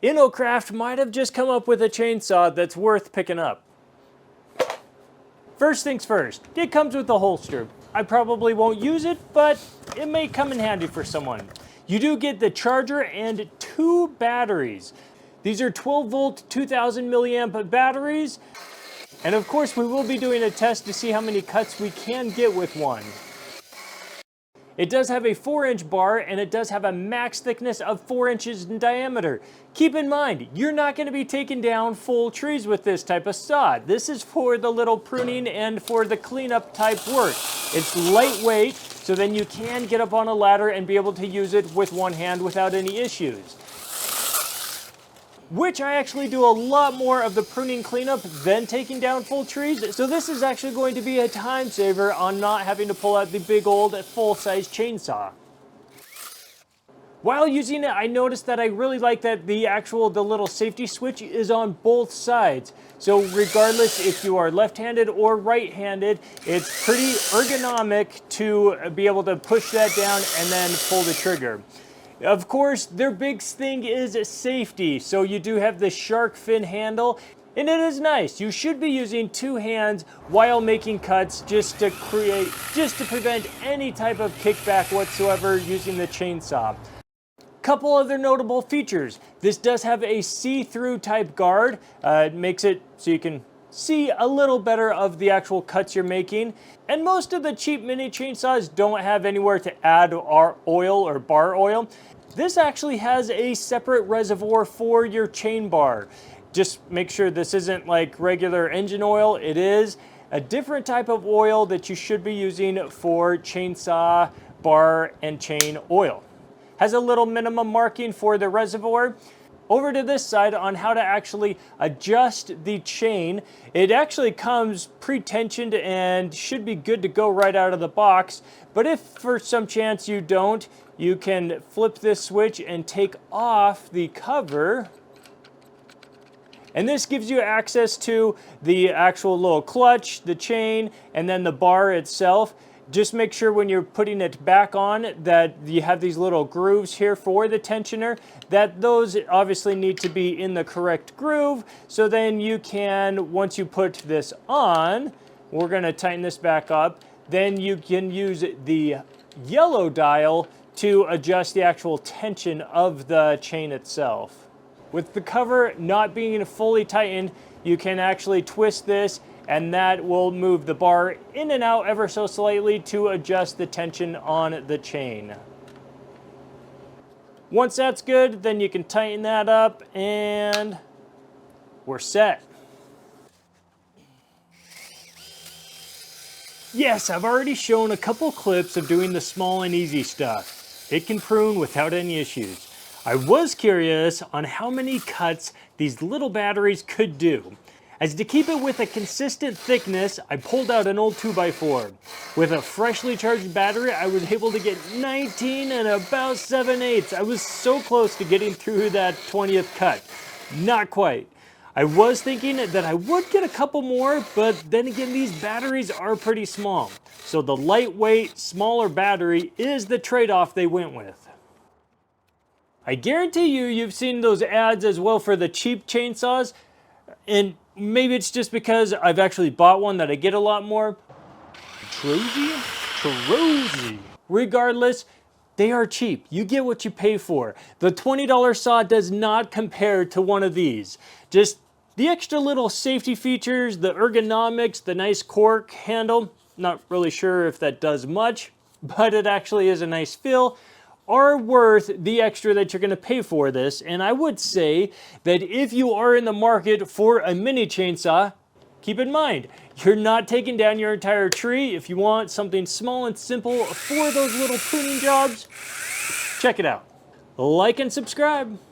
InoKraft might have just come up with a chainsaw that's worth picking up. First things first, it comes with a holster. I probably won't use it, but it may come in handy for someone. You do get the charger and 2 batteries. These are 12 volt, 2000 milliamp batteries. And of course, we will be doing a test to see how many cuts we can get with one. It does have a 4-inch bar, and it does have a max thickness of 4 inches in diameter. Keep in mind, you're not going to be taking down full trees with this type of saw. This is for the little pruning and for the cleanup type work. It's lightweight, so then you can get up on a ladder and be able to use it with one hand without any issues. Which I actually do a lot more of the pruning cleanup than taking down full trees. So this is actually going to be a time saver on not having to pull out the big old full-size chainsaw. While using it, I noticed that I really like that the little safety switch is on both sides. So regardless if you are left-handed or right-handed, it's pretty ergonomic to be able to push that down and then pull the trigger. Of course, their big thing is safety. So you do have the shark fin handle, and it is nice. You should be using 2 hands while making cuts just to prevent any type of kickback whatsoever using the chainsaw. Couple other notable features. This does have a see-through type guard. It makes it so you can see a little better of the actual cuts you're making. And most of the cheap mini chainsaws don't have anywhere to add our oil or bar oil. This actually has a separate reservoir for your chain bar. Just make sure this isn't like regular engine oil. It is a different type of oil that you should be using for chainsaw, bar, and chain oil. Has a little minimum marking for the reservoir. Over to this side on how to actually adjust the chain. It actually comes pre-tensioned and should be good to go right out of the box. But if for some chance you don't, you can flip this switch and take off the cover. And this gives you access to the actual little clutch, the chain, and then the bar itself. Just make sure when you're putting it back on that you have these little grooves here for the tensioner, that those obviously need to be in the correct groove. So then you can, once you put this on, we're gonna tighten this back up, then you can use the yellow dial to adjust the actual tension of the chain itself. With the cover not being fully tightened, you can actually twist this, and that will move the bar in and out ever so slightly to adjust the tension on the chain. Once that's good, then you can tighten that up and we're set. Yes, I've already shown a couple clips of doing the small and easy stuff. It can prune without any issues. I was curious on how many cuts these little batteries could do. As to keep it with a consistent thickness, I pulled out an old 2x4. With a freshly charged battery, I was able to get 19 and about 7/8. I was so close to getting through that 20th cut. Not quite. I was thinking that I would get a couple more, but then again, these batteries are pretty small. So the lightweight, smaller battery is the trade-off they went with. I guarantee you've seen those ads as well for the cheap chainsaws, and maybe it's just because I've actually bought one that I get a lot more. Trozy. Regardless, they are cheap. You get what you pay for. The $20 saw does not compare to one of these. Just the extra little safety features, the ergonomics, the nice cork handle, not really sure if that does much, but it actually is a nice feel, are worth the extra that you're going to pay for this. And I would say that if you are in the market for a mini chainsaw, keep in mind, you're not taking down your entire tree. If you want something small and simple for those little pruning jobs, check it out. Like and subscribe.